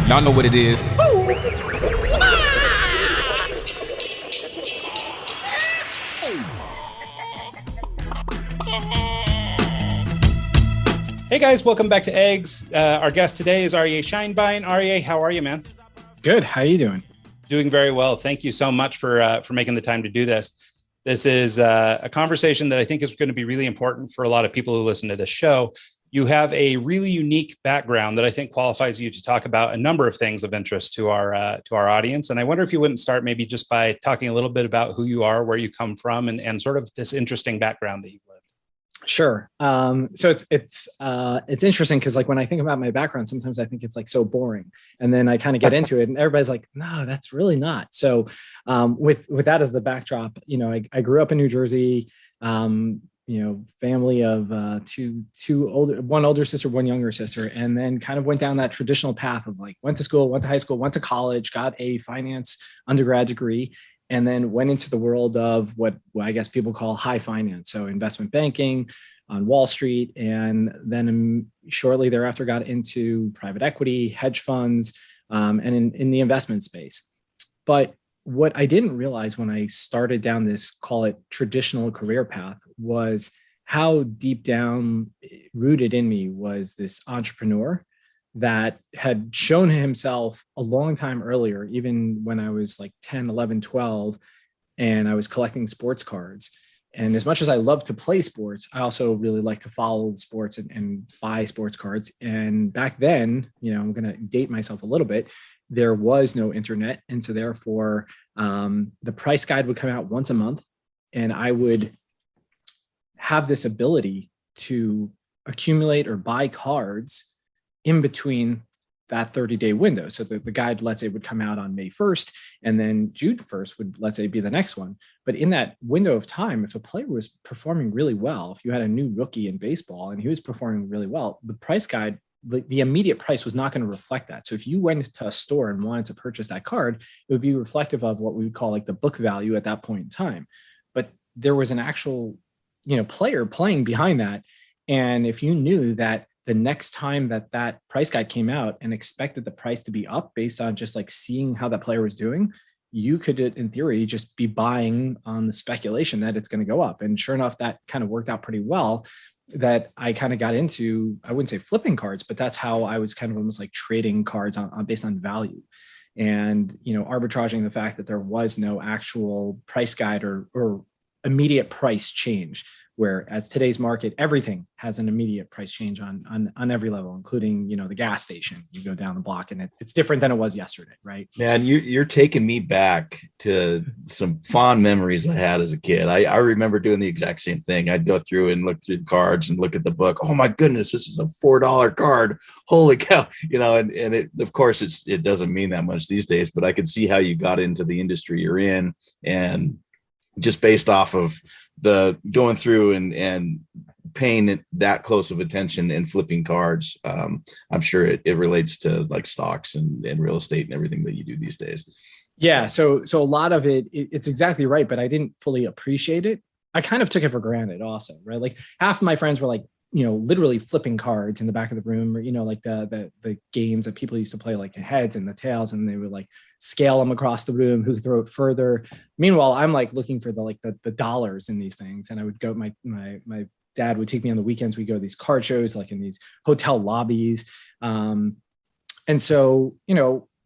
Y'all know what it is. Hey guys, welcome back to Eggs. Our guest today is Aryeh Sheinbein. Aryeh, how are you, man? Good. How are you doing? Doing very well. Thank you so much for making the time to do this. This is a conversation that I think is going to be really important for a lot of people who listen to this show. You have a really unique background that I think qualifies you to talk about a number of things of interest to our audience. And I wonder if you wouldn't start maybe just by talking a little bit about who you are, where you come from, and sort of this interesting background that you've lived. Sure. So it's interesting because like when I think about my background, sometimes I think it's like so boring, and then I kind of get into it, and everybody's like, "No, that's really not." So with that as the backdrop, I grew up in New Jersey. Family of one older sister, one younger sister, and then kind of went down that traditional path of like went to school, went to high school, went to college, got a finance undergrad degree, and then went into the world of what I guess people call high finance. So investment banking on Wall Street. And then shortly thereafter got into private equity, hedge funds, and in the investment space. But what I didn't realize when I started down this, call it traditional career path, was how deep down rooted in me was this entrepreneur that had shown himself a long time earlier, even when I was like 10, 11, 12, and I was collecting sports cards. And as much as I love to play sports, I also really like to follow sports and buy sports cards. And back then, I'm going to date myself a little bit, there was no internet. And so therefore, the price guide would come out once a month, and I would have this ability to accumulate or buy cards in between that 30-day window. So the guide, let's say, would come out on May 1st, and then June 1st would, let's say, be the next one. But in that window of time, if a player was performing really well, if you had a new rookie in baseball and he was performing really well, the price guide, the immediate price was not going to reflect that. So if you went to a store and wanted to purchase that card, it would be reflective of what we would call like the book value at that point in time. But there was an actual, player playing behind that. And if you knew that the next time that price guide came out and expected the price to be up based on just like seeing how that player was doing, you could, in theory, just be buying on the speculation that it's going to go up. And sure enough, that kind of worked out pretty well, that I kind of got into, I wouldn't say flipping cards, but that's how I was kind of almost like trading cards on based on value. And, arbitraging the fact that there was no actual price guide or immediate price change. Whereas today's market, everything has an immediate price change on every level, including, the gas station. You go down the block and it's different than it was yesterday, right? Man, you're taking me back to some fond memories I had as a kid. I remember doing the exact same thing. I'd go through and look through the cards and look at the book. Oh my goodness, this is a $4 card. Holy cow. And it, of course, it doesn't mean that much these days, but I could see how you got into the industry you're in, and just based off of the going through and paying that close of attention and flipping cards. I'm sure it relates to like stocks and real estate and everything that you do these days. Yeah. So a lot of it's exactly right, but I didn't fully appreciate it. I kind of took it for granted also, right? Like half of my friends were like, literally flipping cards in the back of the room, or, like the games that people used to play, like the heads and the tails, and they would like scale them across the room, who could throw it further. Meanwhile, I'm like looking for the dollars in these things. And I would go, my dad would take me on the weekends. We go to these card shows, like in these hotel lobbies. And so,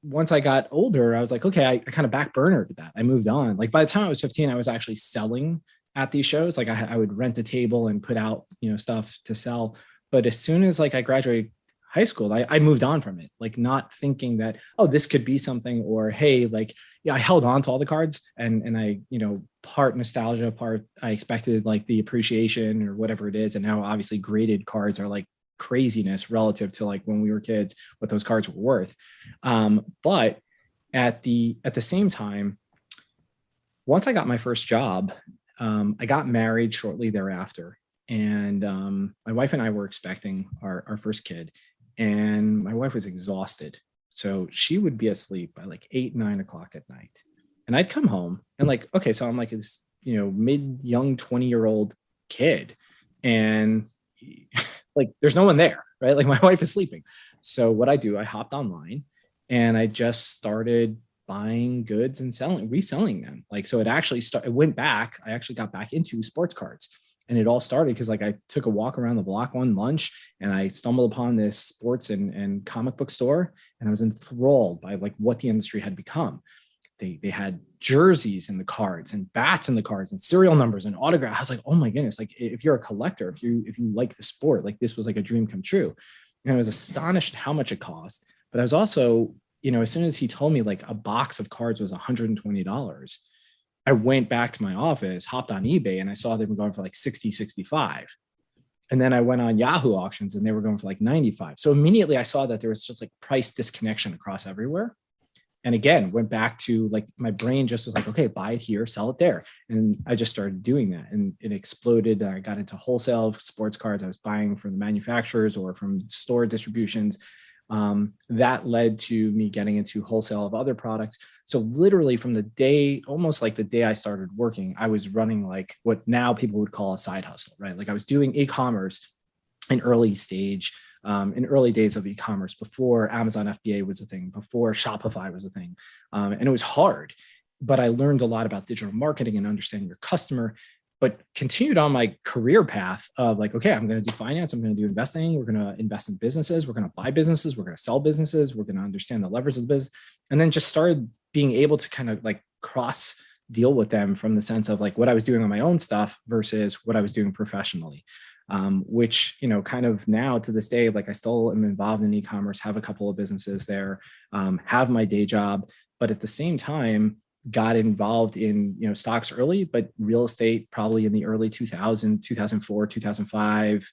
once I got older, I was like, okay, I kind of backburnered that. I moved on. Like by the time I was 15, I was actually selling at these shows. Like I would rent a table and put out, stuff to sell. But as soon as like I graduated high school, I moved on from it, like not thinking that, oh, this could be something, or, hey, like, I held on to all the cards and I, part nostalgia, part I expected like the appreciation or whatever it is. And now obviously graded cards are like craziness relative to like when we were kids, what those cards were worth. But at the same time, once I got my first job, I got married shortly thereafter, and my wife and I were expecting our first kid, and my wife was exhausted. So she would be asleep by like 8, 9 o'clock at night. And I'd come home and like, okay, so I'm like this, young 20-year-old kid, and like, there's no one there, right? Like my wife is sleeping. So what I do, I hopped online and I just started buying goods and reselling them. Like, so it actually it went back. I actually got back into sports cards, and it all started because like I took a walk around the block one lunch and I stumbled upon this sports and comic book store, and I was enthralled by like what the industry had become. They had jerseys in the cards and bats in the cards and serial numbers and autographs. I was like, oh my goodness, like if you're a collector, if you like the sport, like this was like a dream come true. And I was astonished at how much it cost. But I was also, as soon as he told me like a box of cards was $120, I went back to my office, hopped on eBay, and I saw they were going for like 60, 65. And then I went on Yahoo auctions and they were going for like 95. So immediately I saw that there was just like price disconnection across everywhere. And again, went back to like my brain just was like, okay, buy it here, sell it there. And I just started doing that and it exploded. I got into wholesale sports cards. I was buying from the manufacturers or from store distributions. That led to me getting into wholesale of other products. So literally from the day, almost like the day I started working, I was running like what now people would call a side hustle, right? Like I was doing e-commerce in early days of e-commerce, before Amazon FBA was a thing, before Shopify was a thing. And it was hard, but I learned a lot about digital marketing and understanding your customer, but continued on my career path of like, okay, I'm going to do finance. I'm going to do investing. We're going to invest in businesses. We're going to buy businesses. We're going to sell businesses. We're going to understand the levers of the business. And then just started being able to kind of like cross deal with them from the sense of like what I was doing on my own stuff versus what I was doing professionally. Which, kind of now to this day, like I still am involved in e-commerce, have a couple of businesses there, have my day job, but at the same time, got involved in, stocks early, but real estate probably in the early 2000, 2004, 2005,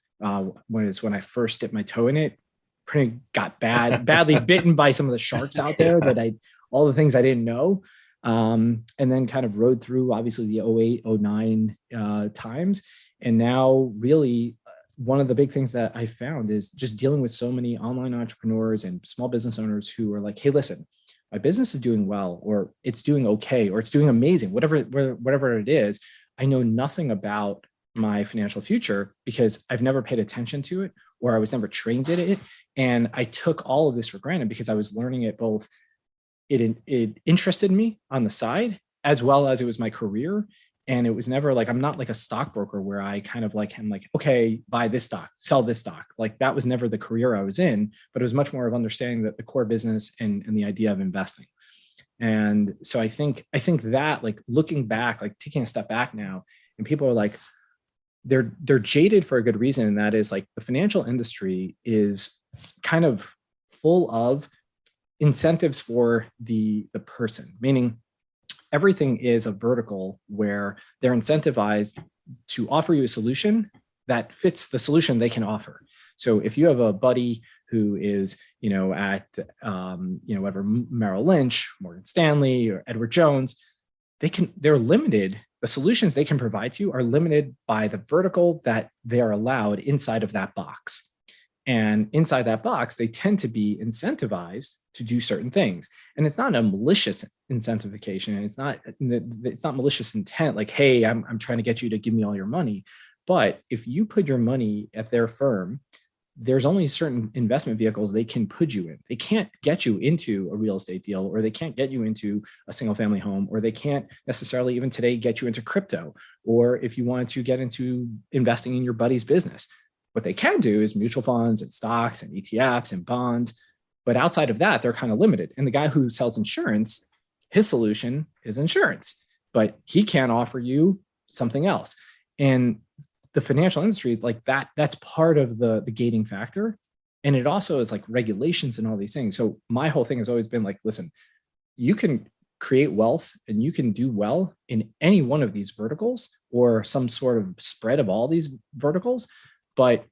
when I first dipped my toe in it, pretty got badly bitten by some of the sharks out there all the things I didn't know. And then kind of rode through obviously the 08, 09 times. And now really one of the big things that I found is just dealing with so many online entrepreneurs and small business owners who are like, hey, listen, my business is doing well, or it's doing okay, or it's doing amazing, whatever it is. I know nothing about my financial future because I've never paid attention to it, or I was never trained in it. And I took all of this for granted because I was learning it both. It interested me on the side as well as it was my career. And it was never like, I'm not like a stockbroker where I kind of like, I'm like, okay, buy this stock, sell this stock. Like that was never the career I was in, but it was much more of understanding that the core business and the idea of investing. And so I think that like looking back, like taking a step back now, and people are like, they're jaded for a good reason. And that is like the financial industry is kind of full of incentives for the person, meaning everything is a vertical where they're incentivized to offer you a solution that fits the solution they can offer. So if you have a buddy who is, at, whatever, Merrill Lynch, Morgan Stanley, or Edward Jones, they're limited. The solutions they can provide to you are limited by the vertical that they are allowed inside of that box. And inside that box, they tend to be incentivized to do certain things. And it's not a malicious incentivification. And it's not malicious intent. Like, hey, I'm trying to get you to give me all your money. But if you put your money at their firm, there's only certain investment vehicles they can put you in. They can't get you into a real estate deal, or they can't get you into a single family home, or they can't necessarily even today get you into crypto, or if you wanted to get into investing in your buddy's business. What they can do is mutual funds and stocks and ETFs and bonds. But outside of that, they're kind of limited. And the guy who sells insurance, his solution is insurance, but he can't offer you something else. And the financial industry, like that's part of the gating factor. And it also is like regulations and all these things. So my whole thing has always been like, listen, you can create wealth and you can do well in any one of these verticals or some sort of spread of all these verticals, but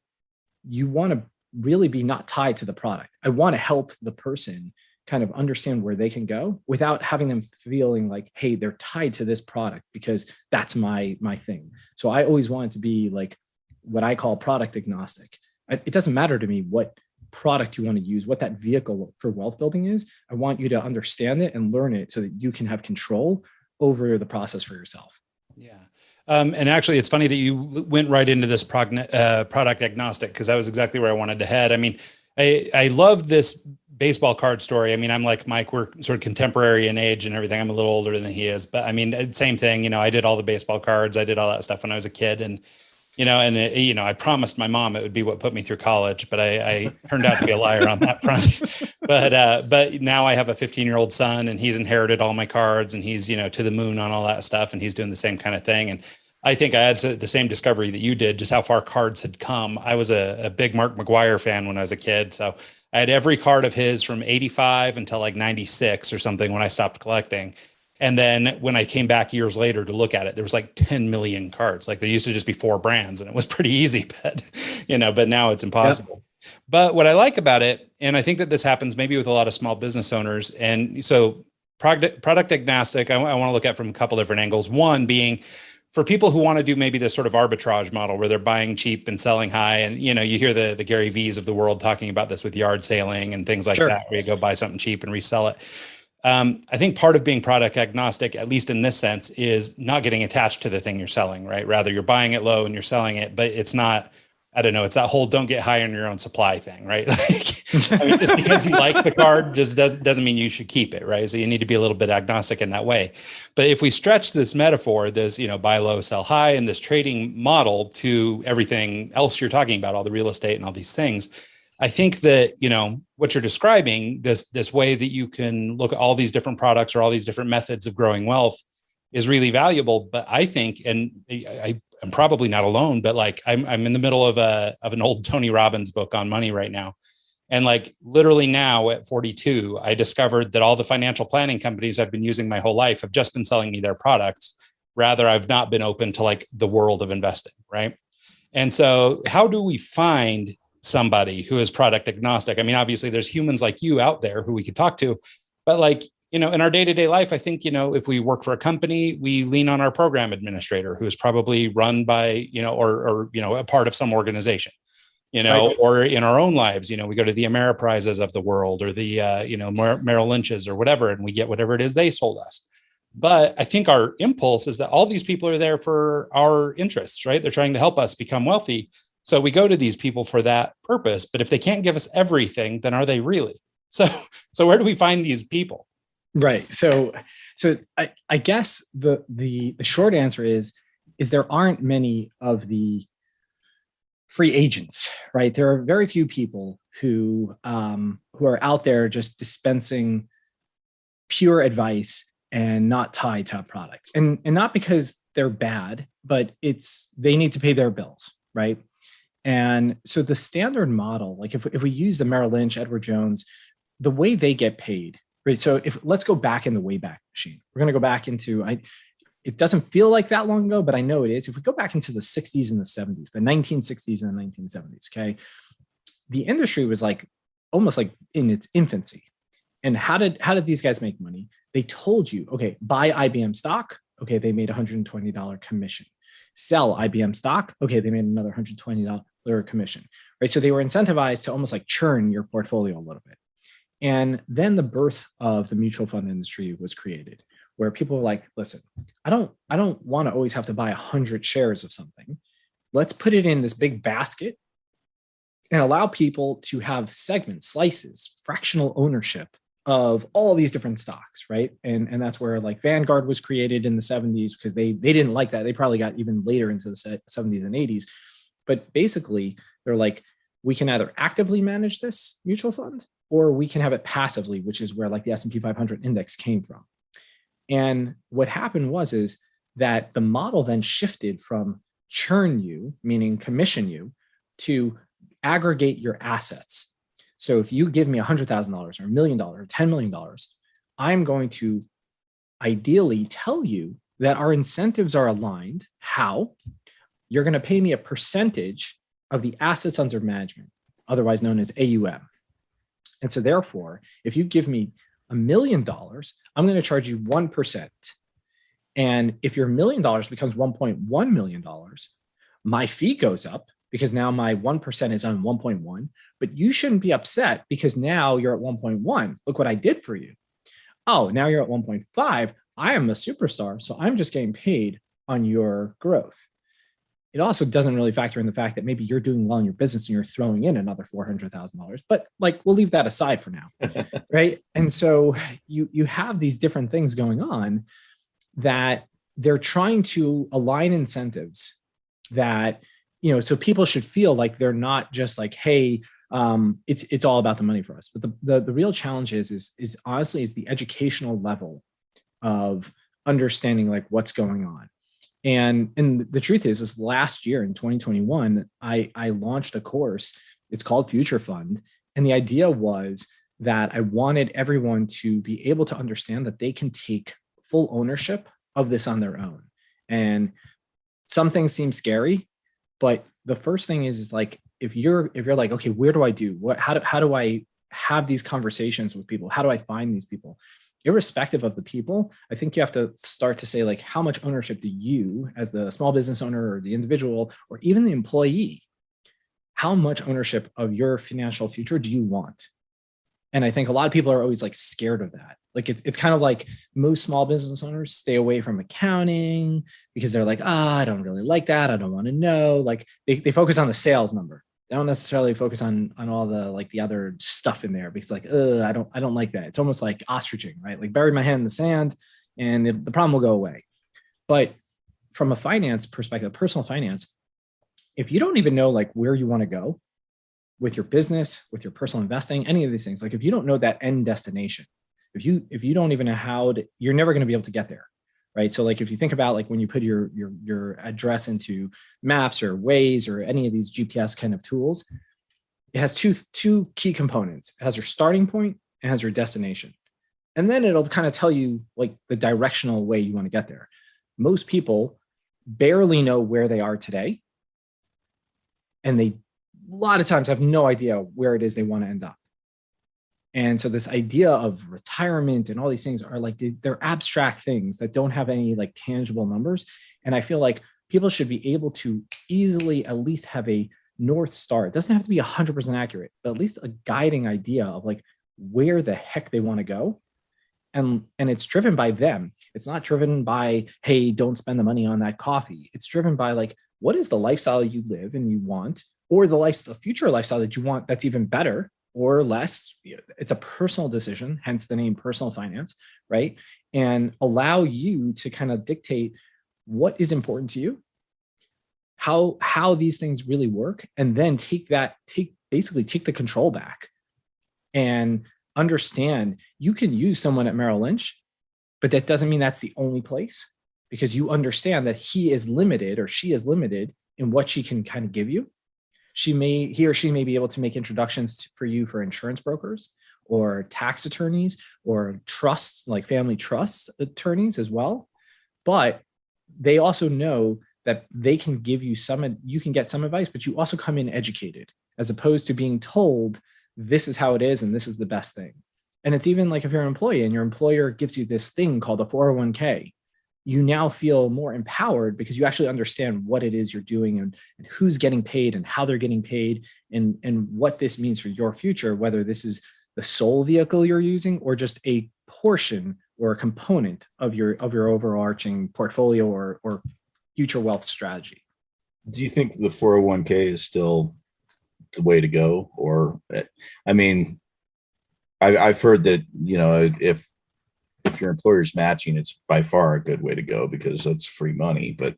you want to really be not tied to the product. I want to help the person kind of understand where they can go without having them feeling like, hey, they're tied to this product because that's my thing. So I always wanted to be like what I call product agnostic. It doesn't matter to me what product you want to use, what that vehicle for wealth building is. I want you to understand it and learn it so that you can have control over the process for yourself. Yeah. And actually, it's funny that you went right into this product agnostic, because that was exactly where I wanted to head. I mean, I love this baseball card story. I mean, I'm like Mike, we're sort of contemporary in age and everything. I'm a little older than he is, but I mean, same thing, I did all the baseball cards. I did all that stuff when I was a kid, and I promised my mom it would be what put me through college, but I turned out to be a liar on that front. But now I have a 15-year-old son, and he's inherited all my cards, and he's, to the moon on all that stuff, and he's doing the same kind of thing. And I think I had the same discovery that you did, just how far cards had come. I was a big Mark McGuire fan when I was a kid. So I had every card of his from 85 until like 96 or something when I stopped collecting. And then when I came back years later to look at it, there was like 10 million cards. Like there used to just be 4 brands, and it was pretty easy, but now it's impossible. Yep. But what I like about it, and I think that this happens maybe with a lot of small business owners. And so product agnostic, I want to look at from a couple different angles. One being for people who want to do maybe this sort of arbitrage model where they're buying cheap and selling high. And, you hear the Gary V's of the world talking about this with yard sailing and things like that, where you go buy something cheap and resell it. I think part of being product agnostic, at least in this sense, is not getting attached to the thing you're selling, right? Rather, you're buying it low and you're selling it, but it's not, I don't know, it's that whole don't get high on your own supply thing, right? Just because you like the card just doesn't mean you should keep it, right? So you need to be a little bit agnostic in that way. But if we stretch this metaphor, this, buy low, sell high, and this trading model to everything else you're talking about, all the real estate and all these things, I think that, what you're describing, this way that you can look at all these different products or all these different methods of growing wealth is really valuable. But I think, and I'm probably not alone, but like I'm in the middle of an old Tony Robbins book on money right now. And like literally now at 42, I discovered that all the financial planning companies I've been using my whole life have just been selling me their products. Rather, I've not been open to like the world of investing, right? And so how do we find somebody who is product agnostic? I mean, obviously there's humans like you out there who we could talk to, but like, in our day-to-day life, I think, if we work for a company, we lean on our program administrator who is probably run by, or a part of some organization, right. Or in our own lives, we go to the Ameriprizes of the world or the, Merrill Lynch's or whatever, and we get whatever it is they sold us. But I think our impulse is that all these people are there for our interests, right? They're trying to help us become wealthy. So we go to these people for that purpose. But if they can't give us everything, then are they really? So where do we find these people? Right. So I guess the short answer is there aren't many of the free agents, right? There are very few people who are out there just dispensing pure advice and not tied to a product, and not because they're bad, but they need to pay their bills, right? And so the standard model, like if we use the Merrill Lynch, Edward Jones, the way they get paid, right? So let's go back in the Wayback Machine. We're going to go back into, it doesn't feel like that long ago, but I know it is. If we go back into the 60s and the 70s, the 1960s and the 1970s, okay, the industry was like almost like in its infancy. And how did these guys make money? They told you, okay, buy IBM stock. Okay, they made $120 commission. Sell IBM stock. Okay, they made another $120 commission, right? So they were incentivized to almost like churn your portfolio a little bit. And then the birth of the mutual fund industry was created, where people were like, listen, I don't want to always have to buy 100 shares of something. Let's put it in this big basket and allow people to have segments, slices, fractional ownership of all these different stocks, right? And that's where like Vanguard was created in the 70s, because they didn't like that. They probably got even later into the 70s and 80s. But basically, they're like, we can either actively manage this mutual fund, or we can have it passively, which is where like the S&P 500 index came from. And what happened is that the model then shifted from churn you, meaning commission you, to aggregate your assets. So if you give me $100,000 or $1 million or $10 million, I'm going to ideally tell you that our incentives are aligned. How? You're going to pay me a percentage of the assets under management, otherwise known as AUM. And so therefore, if you give me $1 million, I'm going to charge you 1%. And if your $1 million becomes $1.1 million, my fee goes up because now my 1% is on 1.1, but you shouldn't be upset because now you're at 1.1. Look what I did for you. Oh, now you're at 1.5. I am a superstar, so I'm just getting paid on your growth. it also doesn't really factor in the fact that maybe you're doing well in your business and you're throwing in another $400,000, but like, we'll leave that aside for now. Right. And so you have these different things going on that they're trying to align incentives that, so people should feel like they're not just like, hey, it's all about the money for us. But the real challenge is honestly is the educational level of understanding like what's going on. And the truth is last year in 2021, I launched a course. It's called Future Fund. And the idea was that I wanted everyone to be able to understand that they can take full ownership of this on their own. And some things seem scary, but the first thing is like, if you're like, okay, where do I do what, how do I have these conversations with people? How do I find these people? Irrespective of the people, I think you have to start to say like, how much ownership do you as the small business owner or the individual, or even the employee, how much ownership of your financial future do you want? And I think a lot of people are always like scared of that. Like it's kind of like most small business owners stay away from accounting because they're like, I don't really like that. I don't want to know. Like they focus on the sales number. They don't necessarily focus on all the like the other stuff in there because like, I don't like that. It's almost like ostriching, right? Like bury my hand in the sand and the problem will go away. But from a finance perspective, personal finance, if you don't even know like where you want to go with your business, with your personal investing, any of these things, like if you don't know that end destination, if you don't even know how to, you're never going to be able to get there. Right. So like if you think about like when you put your address into maps or Waze or any of these GPS kind of tools, it has two key components. It has your starting point and has your destination. And then it'll kind of tell you like the directional way you want to get there. Most people barely know where they are today. And they a lot of times have no idea where it is they want to end up. And so this idea of retirement and all these things are like, they're abstract things that don't have any like tangible numbers. And I feel like people should be able to easily at least have a North Star. It doesn't have to be 100% accurate, but at least a guiding idea of like where the heck they want to go. And it's driven by them. It's not driven by, hey, don't spend the money on that coffee. It's driven by like, what is the lifestyle you live and you want, or the future lifestyle that you want that's even better or less. It's a personal decision, hence the name personal finance, right? And allow you to kind of dictate what is important to you, how these things really work, and then take the control back and understand you can use someone at Merrill Lynch, but that doesn't mean that's the only place, because you understand that he is limited or she is limited in what she can kind of give you. He or she may be able to make introductions for you for insurance brokers or tax attorneys or trusts, like family trust attorneys as well. But they also know that they can give you you can get some advice, but you also come in educated, as opposed to being told this is how it is and this is the best thing. And it's even like if you're an employee and your employer gives you this thing called a 401k, you now feel more empowered because you actually understand what it is you're doing and who's getting paid and how they're getting paid and what this means for your future, whether this is the sole vehicle you're using or just a portion or a component of your overarching portfolio or future wealth strategy. Do you think the 401k is still the way to go? Or, I mean, I've heard that, if your employer's matching, it's by far a good way to go because that's free money. But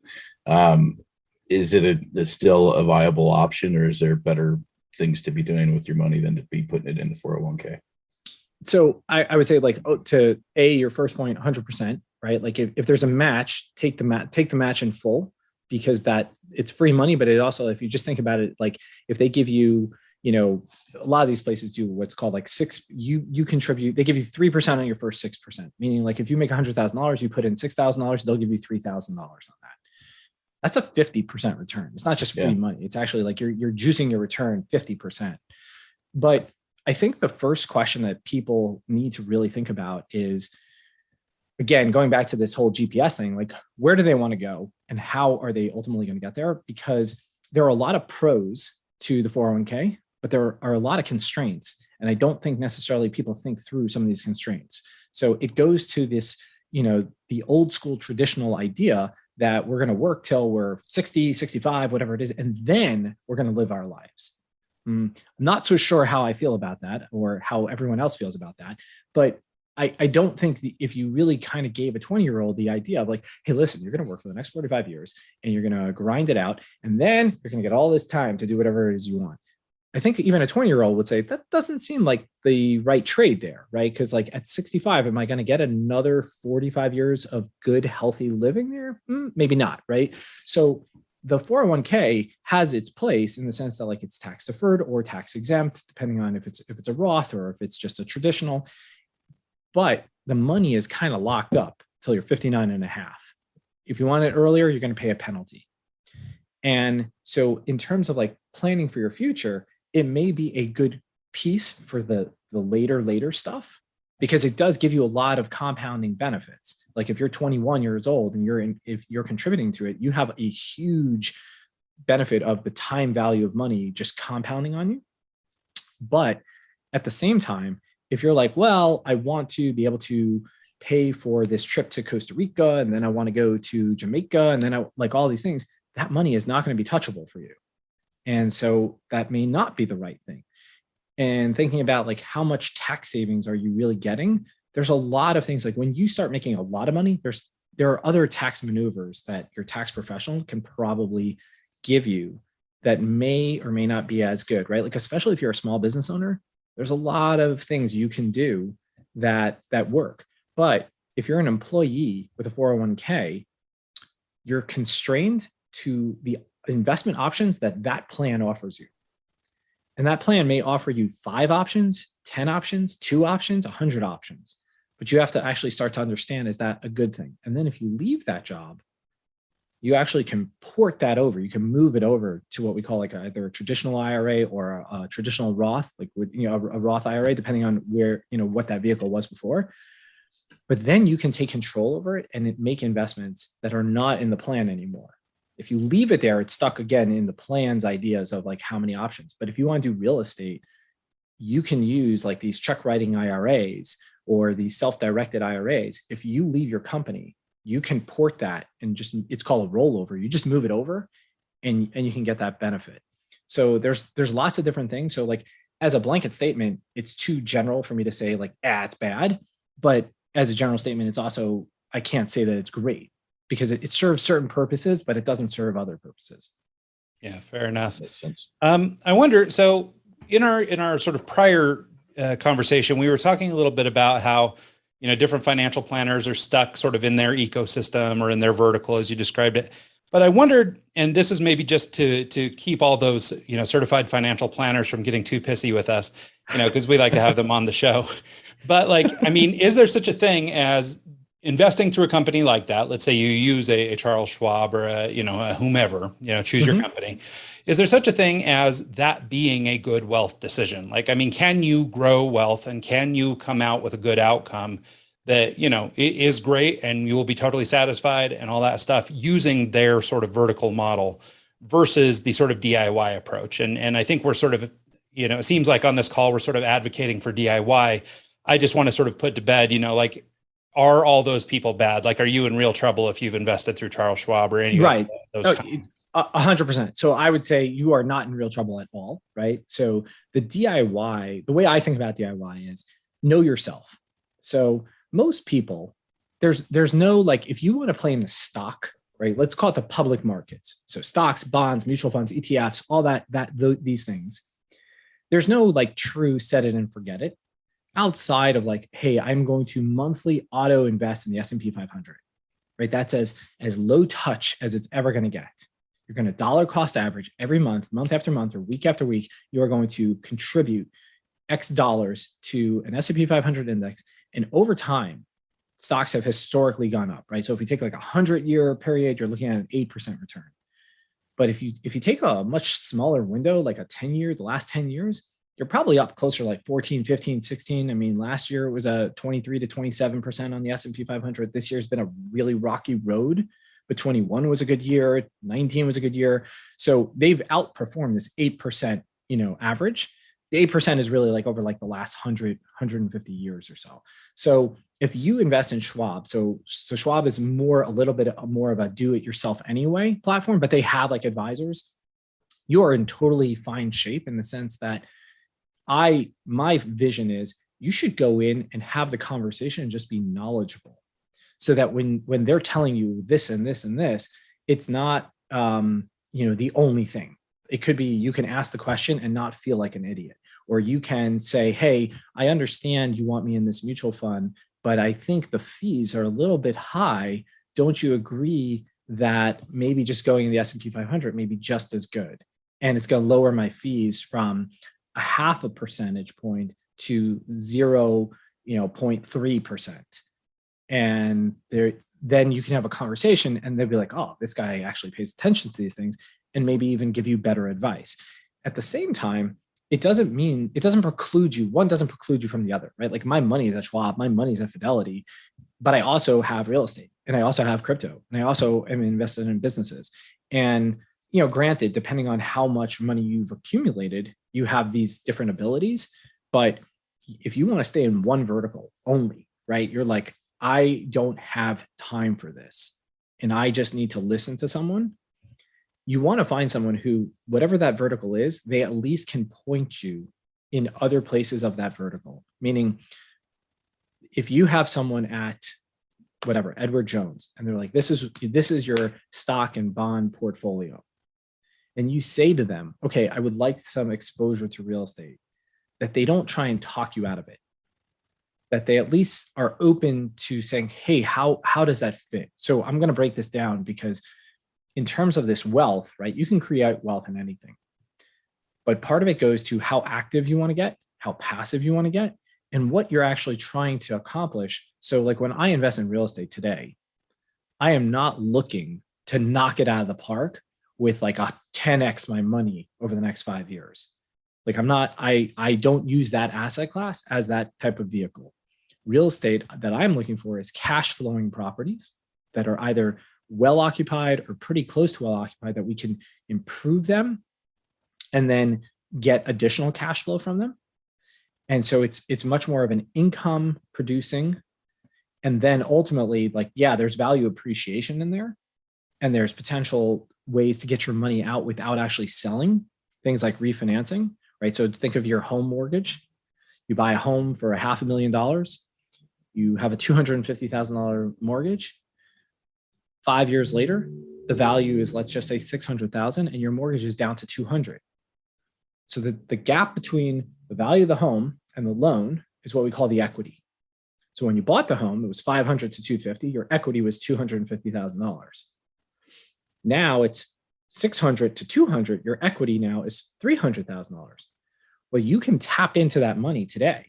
is it still a viable option, or is there better things to be doing with your money than to be putting it in the 401k? So I would say like to your first point, 100%, right? Like if there's a match, take the match in full, because that it's free money. But it also, if you just think about it, like if they give you, a lot of these places do what's called like you contribute, they give you 3% on your first 6%, meaning like if you make $100,000, you put in $6,000, they'll give you $3,000 on that. That's a 50% return. It's not just free money. It's actually like you're juicing your return 50%. But I think the first question that people need to really think about is, again, going back to this whole GPS thing, like where do they want to go and how are they ultimately going to get there? Because there are a lot of pros to the 401k, but there are a lot of constraints. And I don't think necessarily people think through some of these constraints. So it goes to this, the old school traditional idea that we're going to work till we're 60, 65, whatever it is, and then we're going to live our lives. I'm not so sure how I feel about that or how everyone else feels about that, but I don't think if you really kind of gave a 20-year-old the idea of like, hey, listen, you're going to work for the next 45 years and you're going to grind it out, and then you're going to get all this time to do whatever it is you want. I think even a 20-year-old would say that doesn't seem like the right trade there, right? Because like at 65, am I going to get another 45 years of good, healthy living there? Maybe not, right? So the 401k has its place in the sense that like it's tax deferred or tax exempt, depending on if it's a Roth or if it's just a traditional. But the money is kind of locked up till you're 59 and a half. If you want it earlier, you're going to pay a penalty. And so in terms of like planning for your future, it may be a good piece for the later stuff, because it does give you a lot of compounding benefits. Like if you're 21 years old and if you're contributing to it, you have a huge benefit of the time value of money just compounding on you. But at the same time, if you're like, well, I want to be able to pay for this trip to Costa Rica, and then I want to go to Jamaica, and then I like all these things, that money is not going to be touchable for you. And so that may not be the right thing. And thinking about like how much tax savings are you really getting? There's a lot of things like when you start making a lot of money, there are other tax maneuvers that your tax professional can probably give you that may or may not be as good, right? Like, especially if you're a small business owner, there's a lot of things you can do that work. But if you're an employee with a 401k, you're constrained to the investment options that plan offers you. And that plan may offer you 5 options, 10 options, 2 options, 100 options. But you have to actually start to understand, is that a good thing? And then if you leave that job, you actually can port that over. You can move it over to what we call like either a traditional IRA or a traditional Roth, like a Roth IRA, depending on where, what that vehicle was before. But then you can take control over it and make investments that are not in the plan anymore. If you leave it there, it's stuck again in the plan's ideas of like how many options. But if you want to do real estate, you can use like these check writing IRAs or these self-directed IRAs. If you leave your company, you can port that and it's called a rollover. You just move it over and you can get that benefit. So there's lots of different things. So like as a blanket statement, it's too general for me to say like, it's bad. But as a general statement, it's also, I can't say that it's great because it serves certain purposes, but it doesn't serve other purposes. Yeah, fair enough. Makes sense. I wonder, so in our sort of prior conversation, we were talking a little bit about how, different financial planners are stuck sort of in their ecosystem or in their vertical, as you described it. But I wondered, and this is maybe just to keep all those, certified financial planners from getting too pissy with us, because we like to have them on the show. But like, I mean, is there such a thing as investing through a company like that? Let's say you use a Charles Schwab or a whomever, choose your company. Is there such a thing as that being a good wealth decision? Like, I mean, can you grow wealth and can you come out with a good outcome that, it is great and you will be totally satisfied and all that stuff using their sort of vertical model versus the sort of DIY approach? And I think we're sort of, it seems like on this call, we're sort of advocating for DIY. I just want to sort of put to bed, like, are all those people bad? Like, are you in real trouble if you've invested through Charles Schwab or any right. of those companies? 100%. So I would say you are not in real trouble at all, right? So the DIY, the way I think about DIY is know yourself. So most people, there's no, like, if you want to play in the stock, right? Let's call it the public markets. So stocks, bonds, mutual funds, ETFs, all these things. There's no like true set it and forget it outside of like, hey, I'm going to monthly auto invest in the S&P 500, right? That's as low touch as it's ever going to get. You're going to dollar cost average every month, month after month, or week after week. You are going to contribute X dollars to an S&P 500 index. And over time, stocks have historically gone up, right? So if you take like 100-year period, you're looking at an 8% return. But if you take a much smaller window, like a 10-year, the last 10 years, you're probably up closer to like 14, 15, 16. I mean, last year it was a 23 to 27% on the S&P 500. This year's been a really rocky road, but 21 was a good year. 19 was a good year. So they've outperformed this 8%, average. The 8% is really like over like the last 150 years or so. So if you invest in Schwab, so Schwab is a little bit more of a do-it-yourself anyway platform, but they have like advisors. You are in totally fine shape in the sense that my vision is you should go in and have the conversation and just be knowledgeable, so that when they're telling you this and this and this, it's not the only thing. It could be you can ask the question and not feel like an idiot, or you can say, hey, I understand you want me in this mutual fund, but I think the fees are a little bit high. Don't you agree that maybe just going in the S&P 500 may be just as good? And it's going to lower my fees from a 0.5 percentage point to 0.3%. And then you can have a conversation and they'll be like, oh, this guy actually pays attention to these things, and maybe even give you better advice. At the same time, it doesn't preclude you. One doesn't preclude you from the other, right? Like my money is at Schwab, my money is at Fidelity, but I also have real estate and I also have crypto and I also am invested in businesses. And, granted, depending on how much money you've accumulated, you have these different abilities. But if you want to stay in one vertical only, right? You're like, I don't have time for this, and I just need to listen to someone. You want to find someone who, whatever that vertical is, they at least can point you in other places of that vertical. Meaning, if you have someone at whatever, Edward Jones, and they're like, this is your stock and bond portfolio. And you say to them, okay, I would like some exposure to real estate, that they don't try and talk you out of it, that they at least are open to saying, hey, how does that fit? So I'm going to break this down, because in terms of this wealth, right, you can create wealth in anything. But part of it goes to how active you want to get, how passive you want to get, and what you're actually trying to accomplish. So like when I invest in real estate today, I am not looking to knock it out of the park with like a 10x my money over the next 5 years. Like I don't use that asset class as that type of vehicle. Real estate that I'm looking for is cash flowing properties that are either well occupied or pretty close to well occupied, that we can improve them and then get additional cash flow from them. And so it's much more of an income producing. And then ultimately, like, yeah, there's value appreciation in there, and there's potential ways to get your money out without actually selling, things like refinancing, right? So think of your home mortgage. You buy a home for $500,000. You have a $250,000 mortgage. 5 years later, the value is, let's just say 600,000, and your mortgage is down to 200. So the gap between the value of the home and the loan is what we call the equity. So when you bought the home, it was 500 to 250. Your equity was $250,000. Now it's 600 to 200. Your equity now is $300,000. Well, you can tap into that money today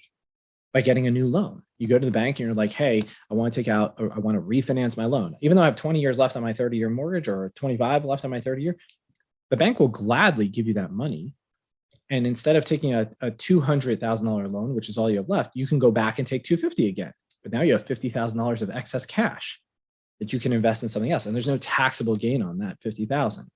by getting a new loan. You go to the bank and you're like, hey, I want to refinance my loan. Even though I have 20 years left on my 30-year mortgage, or 25 left on my 30-year, the bank will gladly give you that money. And instead of taking a $200,000 loan, which is all you have left, you can go back and take $250,000 again. But now you have $50,000 of excess cash that you can invest in something else. And there's no taxable gain on that $50,000.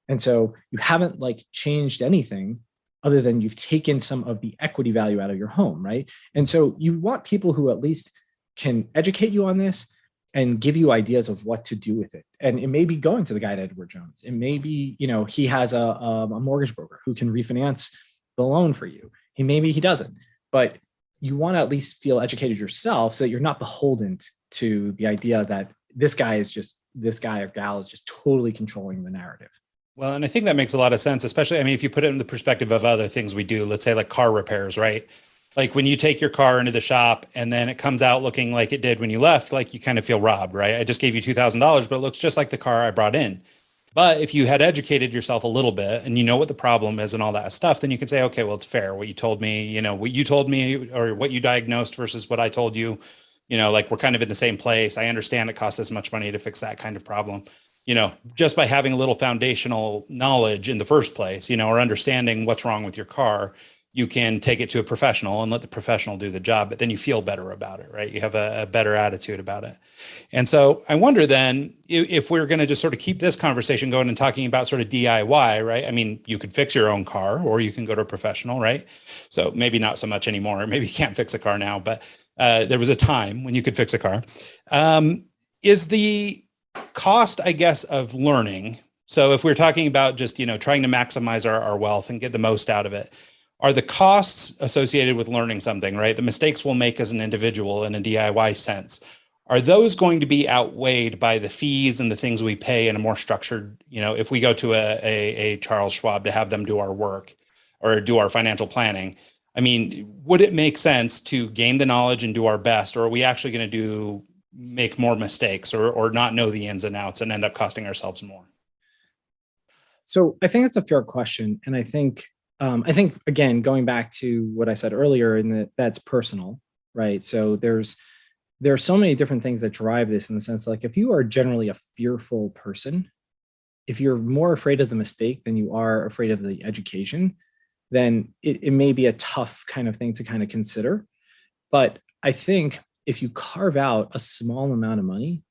And so you haven't like changed anything other than you've taken some of the equity value out of your home, right? And so you want people who at least can educate you on this and give you ideas of what to do with it. And it may be going to the guy at Edward Jones. It may be, he has a mortgage broker who can refinance the loan for you. Maybe he doesn't, but you want to at least feel educated yourself so that you're not beholden to the idea that this guy or gal is just totally controlling the narrative. Well, and I think that makes a lot of sense, especially, if you put it in the perspective of other things we do, let's say like car repairs, right? Like when you take your car into the shop and then it comes out looking like it did when you left, like you kind of feel robbed, right? I just gave you $2,000, but it looks just like the car I brought in. But if you had educated yourself a little bit and you know what the problem is and all that stuff, then you can say, okay, well, it's fair. What you told me, or what you diagnosed versus what I told you, like we're kind of in the same place. I understand it costs this much money to fix that kind of problem. Just by having a little foundational knowledge in the first place, or understanding what's wrong with your car, you can take it to a professional and let the professional do the job, but then you feel better about it, right? You have a better attitude about it. And so I wonder then if we're going to just sort of keep this conversation going and talking about sort of DIY, right? I mean, you could fix your own car or you can go to a professional, right? So maybe not so much anymore. Maybe you can't fix a car now, but there was a time when you could fix a car. Is the cost, I guess, of learning. So if we're talking about just, trying to maximize our wealth and get the most out of it, are the costs associated with learning something, right? The mistakes we'll make as an individual in a DIY sense, are those going to be outweighed by the fees and the things we pay in a more structured, if we go to a Charles Schwab to have them do our work or do our financial planning? I mean, would it make sense to gain the knowledge and do our best, or are we actually going to make more mistakes or not know the ins and outs and end up costing ourselves more? So I think it's a fair question. And I think again, going back to what I said earlier, in that's personal, right? So there are so many different things that drive this, in the sense, like, if you are generally a fearful person, if you're more afraid of the mistake than you are afraid of the education, then it may be a tough kind of thing to kind of consider. But I think if you carve out a small amount of money,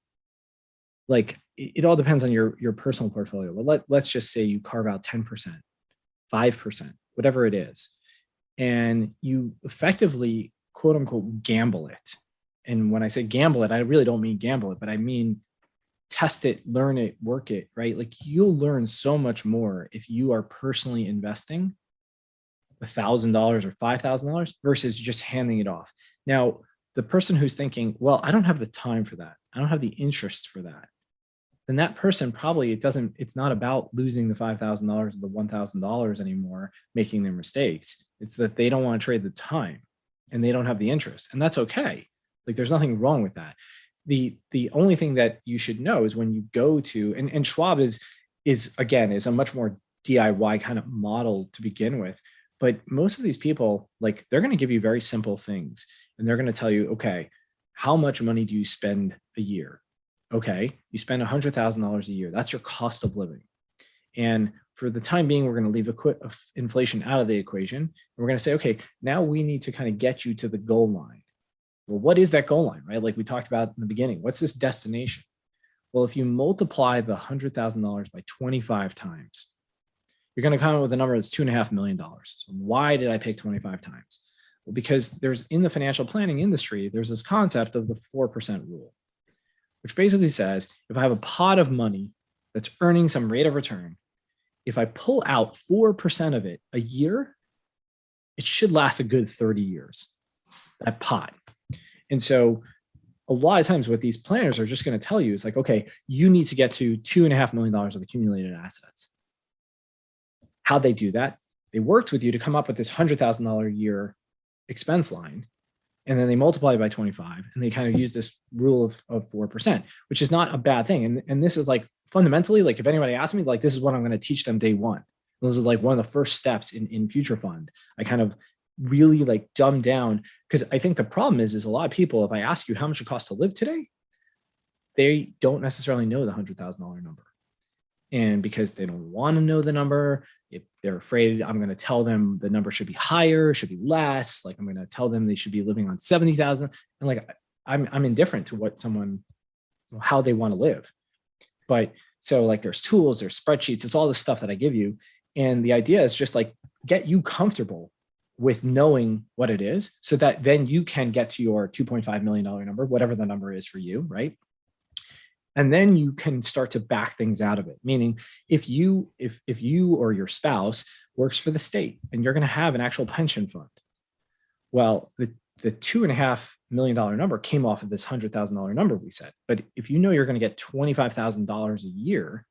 like, it all depends on your personal portfolio. But let's just say you carve out 10%, 5%, whatever it is, and you effectively, quote unquote, gamble it. And when I say gamble it, I really don't mean gamble it, but I mean test it, learn it, work it, right? Like, you'll learn so much more if you are personally investing $1,000 or $5,000 versus just handing it off. Now, the person who's thinking, well, I don't have the time for that, I don't have the interest for that, then that person probably, it's not about losing the $5,000 or the $1,000 anymore, making their mistakes. It's that they don't want to trade the time and they don't have the interest. And that's okay. Like, there's nothing wrong with that. The only thing that you should know is when you go to, and Schwab is a much more DIY kind of model to begin with. But most of these people, like, they're going to give you very simple things, and they're going to tell you, okay, how much money do you spend a year? Okay, you spend $100,000 a year. That's your cost of living. And for the time being, we're going to leave inflation out of the equation. And we're going to say, okay, now we need to kind of get you to the goal line. Well, what is that goal line, right? Like we talked about in the beginning, what's this destination? Well, if you multiply the $100,000 by 25 times, you're going to come up with a number that's $2.5 million. So why did I pick 25 times? Well, because there's, in the financial planning industry, there's this concept of the 4% rule, which basically says, if I have a pot of money that's earning some rate of return, if I pull out 4% of it a year, it should last a good 30 years, that pot. And so a lot of times what these planners are just going to tell you is like, okay, you need to get to $2.5 million of accumulated assets. How'd they do that? They worked with you to come up with this $100,000 a year expense line. And then they multiply it by 25, and they kind of use this rule of 4%, which is not a bad thing. And this is like, fundamentally, like, if anybody asks me, like, this is what I'm going to teach them day one. This is like one of the first steps in Future Fund. I kind of really like dumb down, because I think the problem is a lot of people, if I ask you how much it costs to live today, they don't necessarily know the $100,000 number. And because they don't want to know the number, if they're afraid I'm going to tell them the number should be higher, should be less, like I'm going to tell them they should be living on 70,000. And like, I'm indifferent to what how they want to live. But so like, there's tools, there's spreadsheets, it's all the stuff that I give you. And the idea is just like, get you comfortable with knowing what it is, so that then you can get to your $2.5 million number, whatever the number is for you, right? And then you can start to back things out of it. Meaning, if you or your spouse works for the state and you're going to have an actual pension fund, well, the $2.5 million number came off of this $100,000 number we said. But if you know you're going to get $25,000 a year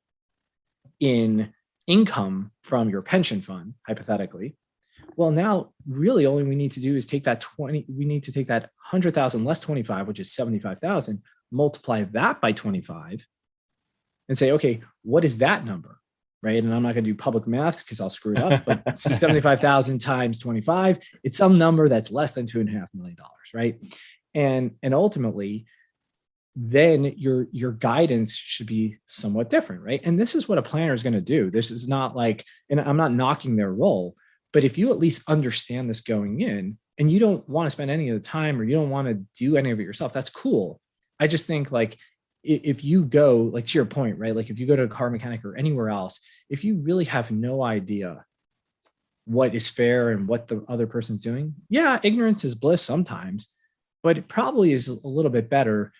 in income from your pension fund, hypothetically, well, now really only we need to do is take that 100,000 less 25, which is 75,000, multiply that by 25 and say, okay, what is that number? Right. And I'm not going to do public math because I'll screw it up, but 75,000 times 25, it's some number that's less than $2.5 million. Right. And ultimately, then your guidance should be somewhat different. Right. And this is what a planner is going to do. This is not like, and I'm not knocking their role, But if you at least understand this going in and you don't want to spend any of the time or you don't want to do any of it yourself, that's cool. I just think like if you go, like to your point, right? Like if you go to a car mechanic or anywhere else, if you really have no idea what is fair and what the other person's doing, yeah, ignorance is bliss sometimes, but it probably is a little bit better.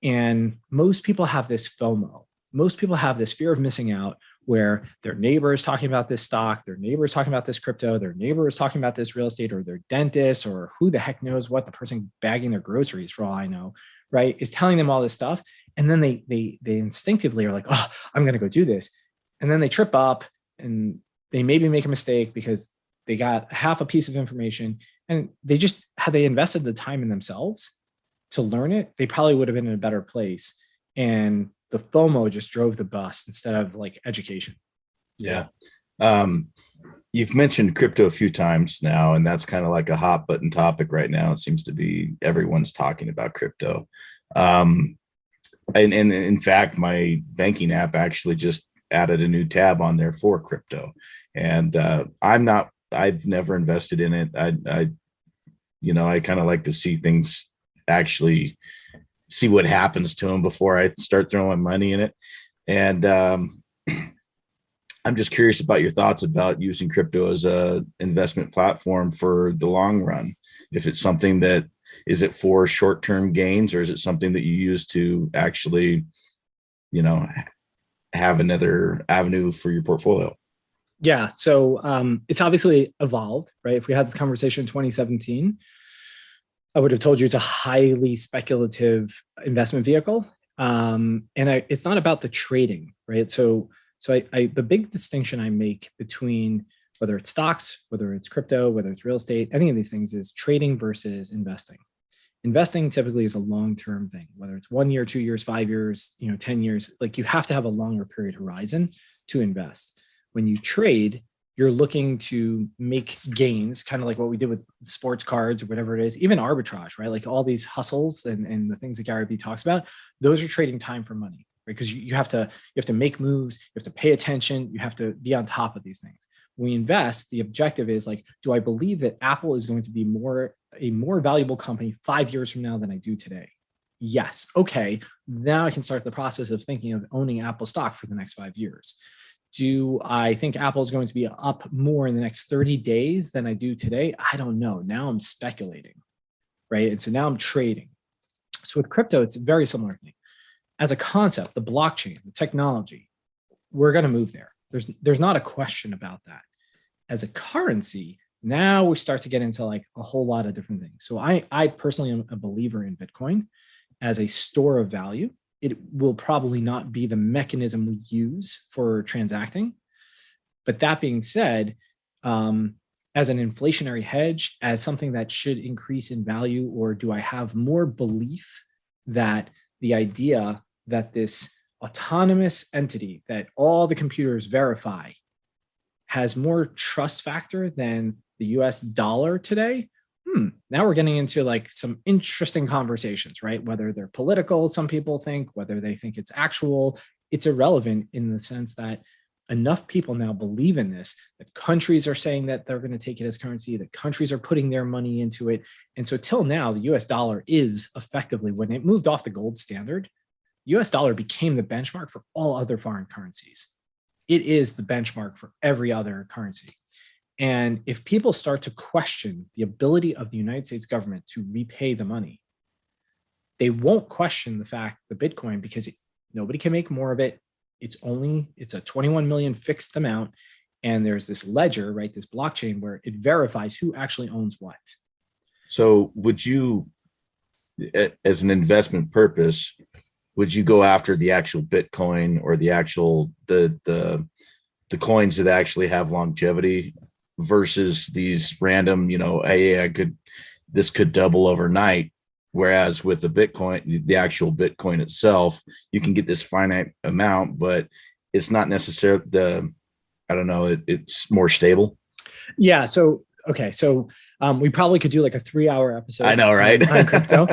And most people have this FOMO. Most people have this fear of missing out where their neighbor is talking about this stock, their neighbor is talking about this crypto, their neighbor is talking about this real estate, or their dentist, or who the heck knows what, the person bagging their groceries for all I know, right, is telling them all this stuff. And then they instinctively are like, oh, I'm going to go do this. And then they trip up and they maybe make a mistake because they got half a piece of information, and they just, had they invested the time in themselves to learn it, they probably would have been in a better place. And the FOMO just drove the bus instead of like education. Yeah. You've mentioned crypto a few times now, and that's kind of like a hot button topic right now. It seems to be everyone's talking about crypto. And in fact, my banking app actually just added a new tab on there for crypto. And I've never invested in it. I kind of like to see things, actually see what happens to them before I start throwing money in it. And I'm just curious about your thoughts about using crypto as a investment platform for the long run. If it's something that, is it for short-term gains, or is it something that you use to actually, have another avenue for your portfolio? Yeah. So it's obviously evolved, right? If we had this conversation in 2017, I would have told you it's a highly speculative investment vehicle. It's not about the trading, right? So the big distinction I make between whether it's stocks, whether it's crypto, whether it's real estate, any of these things, is trading versus investing. Investing typically is a long-term thing, whether it's 1 year, 2 years, 5 years, 10 years, like you have to have a longer period horizon to invest. When you trade, you're looking to make gains, kind of like what we did with sports cards or whatever it is, even arbitrage, right? Like all these hustles and the things that Gary Vee talks about, those are trading time for money, right? Because you have to make moves, you have to pay attention, you have to be on top of these things. When we invest, the objective is like, do I believe that Apple is going to be a more valuable company 5 years from now than I do today? Yes. Okay. Now I can start the process of thinking of owning Apple stock for the next 5 years. Do I think Apple is going to be up more in the next 30 days than I do today? I don't know. Now I'm speculating, right? And so now I'm trading. So with crypto, it's a very similar thing. As a concept, the blockchain, the technology, we're going to move there. There's not a question about that. As a currency, now we start to get into like a whole lot of different things. So I personally am a believer in Bitcoin as a store of value. It will probably not be the mechanism we use for transacting. But that being said, as an inflationary hedge, as something that should increase in value, or do I have more belief that the idea that this autonomous entity that all the computers verify has more trust factor than the US dollar today? Now we're getting into like some interesting conversations, right? Whether they're political, some people think, whether they think it's actual, it's irrelevant in the sense that enough people now believe in this, that countries are saying that they're going to take it as currency, that countries are putting their money into it. And so till now, the US dollar is effectively, when it moved off the gold standard, US dollar became the benchmark for all other foreign currencies. It is the benchmark for every other currency. And if people start to question the ability of the United States government to repay the money, they won't question the fact that Bitcoin, because nobody can make more of it. It's a 21 million fixed amount. And there's this ledger, right? This blockchain where it verifies who actually owns what. So would you, as an investment purpose, would you go after the actual Bitcoin or the actual, the coins that actually have longevity versus these random, hey, this could double overnight? Whereas with the Bitcoin, the actual Bitcoin itself, you can get this finite amount, but it's not necessarily it's more stable. Yeah. So, okay. So We probably could do like a 3-hour episode. I know, right? On crypto.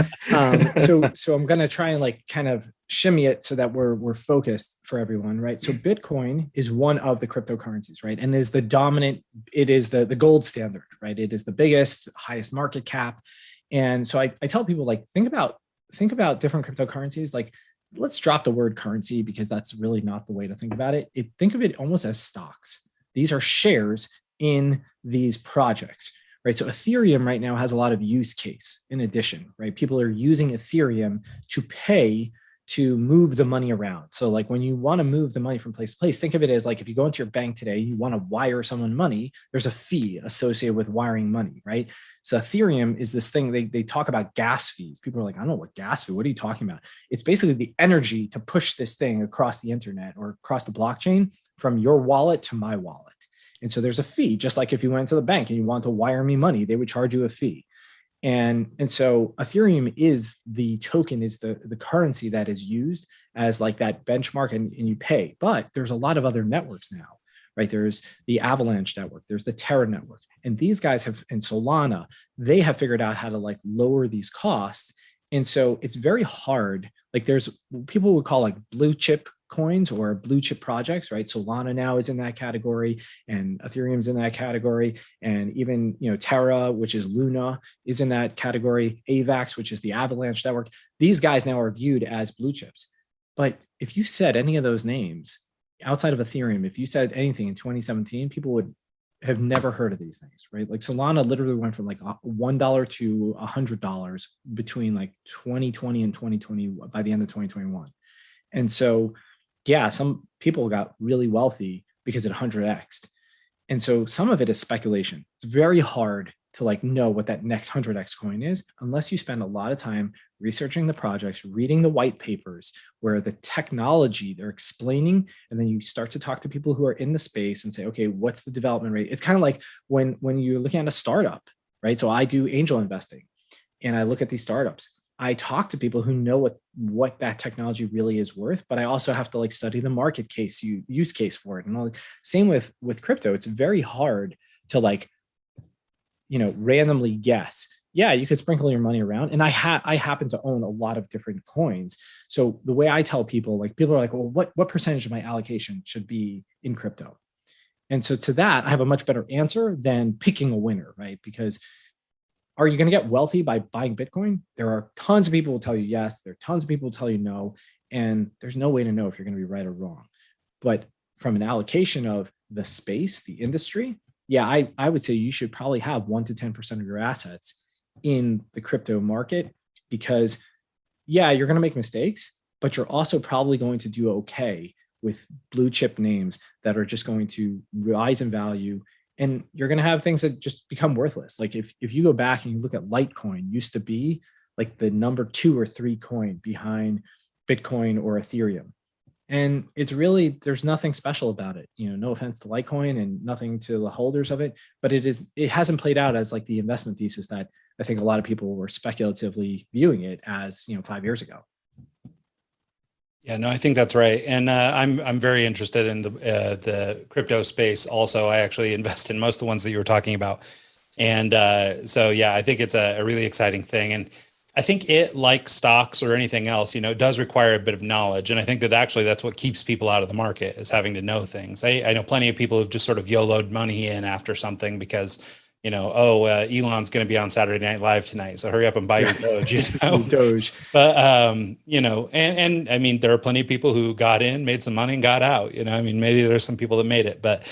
So I'm gonna try and like kind of shimmy it so that we're focused for everyone, right? So Bitcoin is one of the cryptocurrencies, right? And is the dominant, it is the gold standard, right? It is the biggest, highest market cap. And so I tell people like think about different cryptocurrencies. Like let's drop the word currency because that's really not the way to think about it. Think of it almost as stocks. These are shares in these projects, right? So Ethereum right now has a lot of use case in addition, right? People are using Ethereum to pay to move the money around. So like when you want to move the money from place to place, think of it as like if you go into your bank today, you want to wire someone money, there's a fee associated with wiring money, right? So Ethereum is this thing, they talk about gas fees. People are like, I don't know what gas fee, what are you talking about? It's basically the energy to push this thing across the internet or across the blockchain from your wallet to my wallet. And so there's a fee, just like if you went to the bank and you want to wire me money, they would charge you a fee. And so Ethereum is the token, is the currency that is used as like that benchmark and you pay. But there's a lot of other networks now, right? There's the Avalanche network, there's the Terra network. And these guys have, and Solana, they have figured out how to like lower these costs. And so it's very hard. Like there's people would call like blue chip coins or blue chip projects, right? Solana now is in that category and Ethereum's in that category. And even, Terra, which is Luna, is in that category. AVAX, which is the Avalanche network. These guys now are viewed as blue chips. But if you said any of those names outside of Ethereum, if you said anything in 2017, people would have never heard of these things, right? Like Solana literally went from like $1 to $100 between like 2020 and 2020 by the end of 2021. And so yeah, some people got really wealthy because it 100x'd. And so some of it is speculation. It's very hard to like know what that next 100x coin is unless you spend a lot of time researching the projects, reading the white papers where the technology they're explaining, and then you start to talk to people who are in the space and say, okay, what's the development rate? It's kind of like when you're looking at a startup, right? So I do angel investing and I look at these startups. I talk to people who know what that technology really is worth, but I also have to like study the market case, use case for it. And all. Same with crypto. It's very hard to like, randomly guess. Yeah, you could sprinkle your money around. And I happen to own a lot of different coins. So the way I tell people, like people are like, well, what percentage of my allocation should be in crypto? And so to that, I have a much better answer than picking a winner, right? Because are you going to get wealthy by buying Bitcoin? There are tons of people who will tell you yes. There are tons of people who tell you no. And there's no way to know if you're going to be right or wrong. But from an allocation of the space, the industry, yeah, I would say you should probably have 1 to 10% of your assets in the crypto market because, yeah, you're going to make mistakes, but you're also probably going to do okay with blue chip names that are just going to rise in value. And you're going to have things that just become worthless. Like if you go back and you look at Litecoin, used to be like the number 2 or 3 coin behind Bitcoin or Ethereum. And it's really, there's nothing special about it. No offense to Litecoin and nothing to the holders of it, but it hasn't played out as like the investment thesis that I think a lot of people were speculatively viewing it as, 5 years ago. Yeah, no, I think that's right, and I'm very interested in the crypto space. Also, I actually invest in most of the ones that you were talking about, and so yeah, I think it's a really exciting thing, and I think it, like stocks or anything else, it does require a bit of knowledge, and I think that actually that's what keeps people out of the market is having to know things. I know plenty of people who've just sort of YOLO'd money in after something because Elon's going to be on Saturday Night Live tonight, so hurry up and buy your Doge. Doge. But and I mean, there are plenty of people who got in, made some money, and got out. I mean, maybe there's some people that made it, but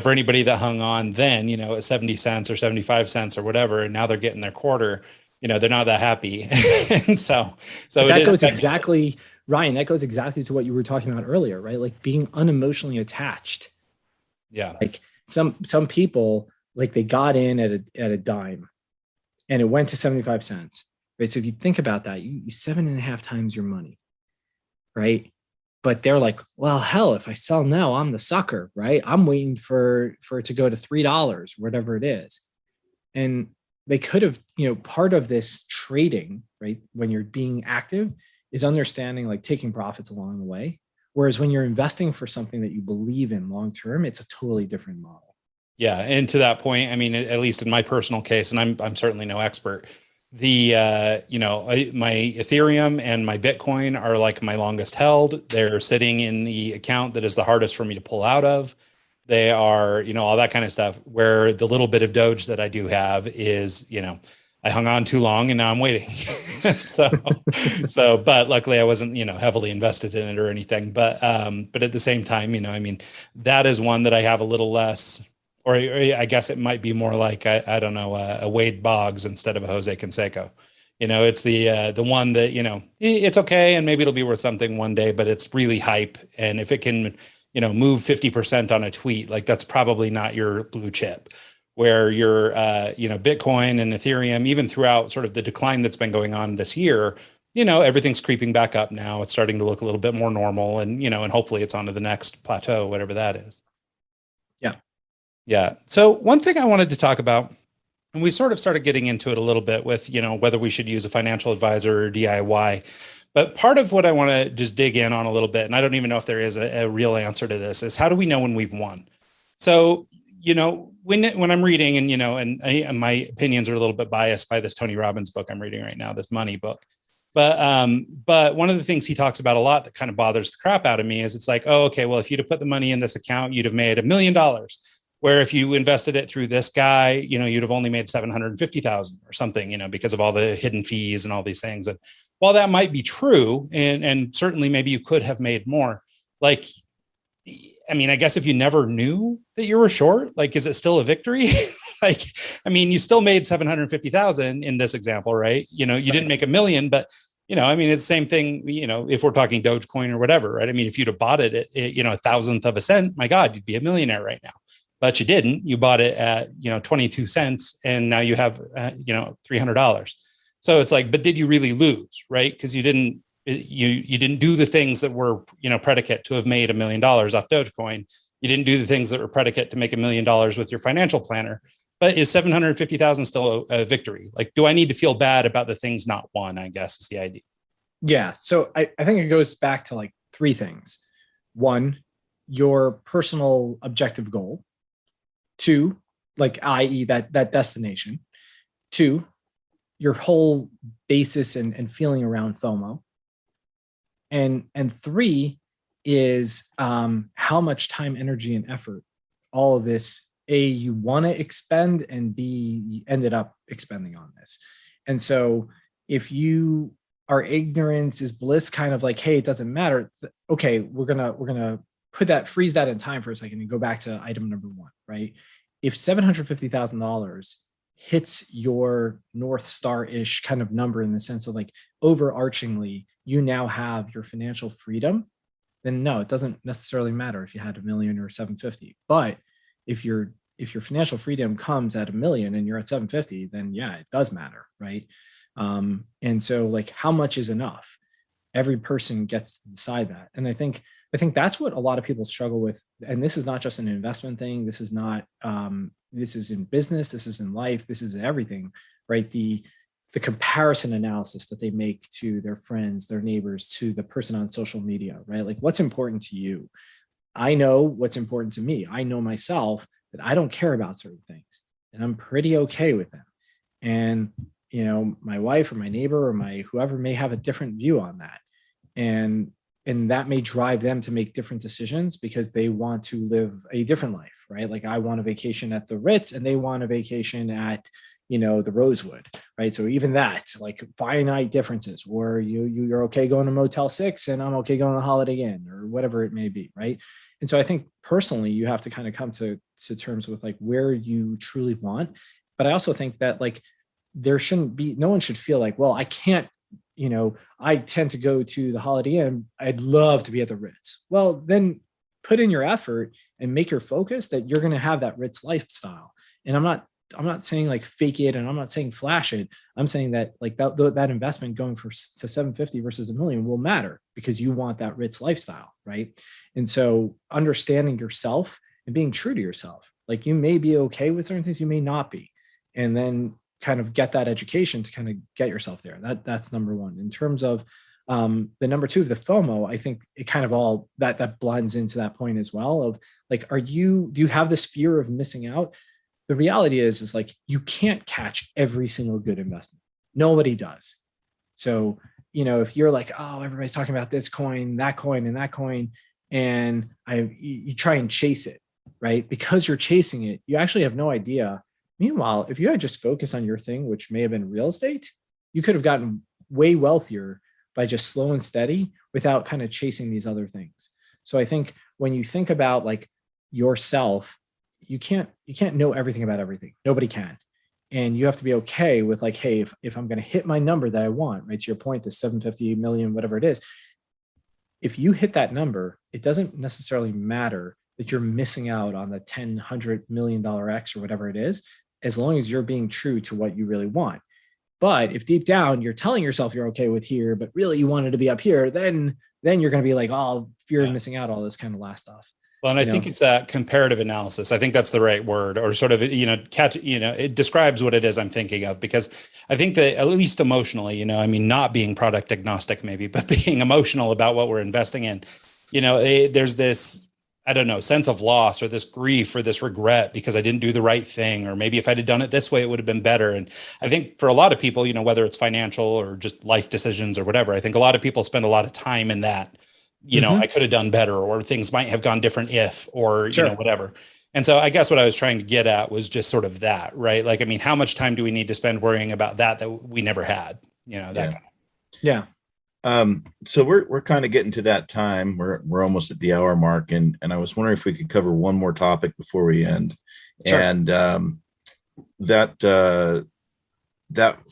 for anybody that hung on then, at 70 cents or 75 cents or whatever, and now they're getting their quarter, they're not that happy. And so that goes exactly, Ryan. That goes exactly to what you were talking about earlier, right? Like being unemotionally attached. Yeah. Like some people. Like they got in at a dime and it went to 75 cents, right? So if you think about that, you 7.5 times your money, right? But they're like, well, hell, if I sell now, I'm the sucker, right? I'm waiting for it to go to $3, whatever it is. And they could have, part of this trading, right? When you're being active is understanding, like taking profits along the way. Whereas when you're investing for something that you believe in long-term, it's a totally different model. Yeah, and to that point, I mean, at least in my personal case, and I'm certainly no expert. My Ethereum and my Bitcoin are like my longest held. They're sitting in the account that is the hardest for me to pull out of. They are, all that kind of stuff. Where the little bit of Doge that I do have is, I hung on too long and now I'm waiting. so, but luckily I wasn't, heavily invested in it or anything. But at the same time, I mean, that is one that I have a little less, or I guess it might be more like, I don't know, a Wade Boggs instead of a Jose Canseco. It's the one that, it's okay. And maybe it'll be worth something one day, but it's really hype. And if it can, move 50% on a tweet, like that's probably not your blue chip. Where your, Bitcoin and Ethereum, even throughout sort of the decline that's been going on this year, everything's creeping back up now. It's starting to look a little bit more normal, and and hopefully it's on to the next plateau, whatever that is. Yeah. Yeah. So one thing I wanted to talk about, and we sort of started getting into it a little bit with, whether we should use a financial advisor or DIY. But part of what I want to just dig in on a little bit, and I don't even know if there is a real answer to this, is how do we know when we've won? So, when I'm reading, and my opinions are a little bit biased by this Tony Robbins book I'm reading right now, this money book. But one of the things he talks about a lot that kind of bothers the crap out of me is it's like, oh, okay, well, if you'd have put the money in this account, you'd have made $1 million. Where if you invested it through this guy, you'd have only made 750,000 or something, because of all the hidden fees and all these things. And while that might be true, and certainly maybe you could have made more, like, I mean, I guess if you never knew that you were short, like, is it still a victory? Like, I mean, you still made 750,000 in this example, right? You didn't make $1 million, but I mean, it's the same thing, if we're talking Dogecoin or whatever, right? I mean, if you'd have bought it at, a thousandth of a cent, my God, you'd be a millionaire right now. But you didn't. You bought it at 22 cents, and now you have $300. So it's like, but did you really lose, right? Because you didn't do the things that were predicate to have made $1 million off Dogecoin. You didn't do the things that were predicate to make $1 million with your financial planner. But is 750,000 still a victory? Like, do I need to feel bad about the things not won? I guess is the idea. Yeah. So I think it goes back to like three things. One, your personal objective goal. Two, like, i.e. that destination. Two, your whole basis and feeling around FOMO. And three is how much time, energy, and effort all of this, A, you want to expend, and B, you ended up expending on this. And so if you are ignorance is bliss, kind of like, hey, it doesn't matter. Okay, we're gonna freeze that in time for a second and go back to item number one, right? If $750,000 hits your North Star-ish kind of number, in the sense of like, overarchingly, you now have your financial freedom, then no, it doesn't necessarily matter if you had $1 million or 750. But if your financial freedom comes at $1 million and you're at 750, then yeah, it does matter, right? And so, like, how much is enough? Every person gets to decide that. And I think that's what a lot of people struggle with. And this is not just an investment thing. This is not, this is in business. This is in life. This is in everything, right? The comparison analysis that they make to their friends, their neighbors, to the person on social media, right? Like, what's important to you? I know what's important to me. I know myself that I don't care about certain things, and I'm pretty okay with them. And, my wife or my neighbor or my whoever may have a different view on that. And that may drive them to make different decisions because they want to live a different life, right? Like, I want a vacation at the Ritz and they want a vacation at, the Rosewood, right? So even that, like, finite differences, or you're okay going to Motel 6 and I'm okay going to Holiday Inn, or whatever it may be, right? And so I think personally, you have to kind of come to terms with like where you truly want. But I also think that, like, there shouldn't be, no one should feel like, well, I can't, I tend to go to the Holiday Inn. I'd love to be at the Ritz. Well, then put in your effort and make your focus that you're going to have that Ritz lifestyle. And I'm not saying like fake it, and I'm not saying flash it. I'm saying that, like, that investment going to 750 versus $1 million will matter because you want that Ritz lifestyle, right? And so understanding yourself and being true to yourself, like, you may be okay with certain things, you may not be, and then kind of get that education to kind of get yourself there. That's number one. In terms of The number two of the FOMO, I think it kind of all that blends into that point as well of like, do you have this fear of missing out? The reality is like, you can't catch every single good investment. Nobody does. So, if you're like, oh, everybody's talking about this coin, that coin, and that coin, and you try and chase it, right? Because you're chasing it, you actually have no idea. Meanwhile, if you had just focused on your thing, which may have been real estate, you could have gotten way wealthier by just slow and steady without kind of chasing these other things. So I think when you think about like yourself, you can't know everything about everything. Nobody can. And you have to be okay with like, hey, if I'm going to hit my number that I want, right? To your point, the 750 million, whatever it is, if you hit that number, it doesn't necessarily matter that you're missing out on the $100 million X or whatever it is, as long as you're being true to what you really want. But if deep down you're telling yourself you're okay with here, but really you wanted to be up here, then you're going to be like, oh, fear of missing out, all this kind of last stuff. Well, and I think it's that comparative analysis. I think that's the right word, or sort of, it describes what it is I'm thinking of, because I think that at least emotionally, not being product agnostic maybe, but being emotional about what we're investing in, there's this, I don't know, sense of loss or this grief or this regret because I didn't do the right thing, or maybe if I'd have done it this way, it would have been better. And I think for a lot of people, whether it's financial or just life decisions or whatever, I think a lot of people spend a lot of time in that. I could have done better, or things might have gone different if, or, Sure. Whatever. And so I guess what I was trying to get at was just sort of that, right? Like, I mean, how much time do we need to spend worrying about that we never had, that kind of. Yeah. So we're kind of getting to that time. We're almost at the hour mark. And I was wondering if we could cover one more topic before we end. Sure. And that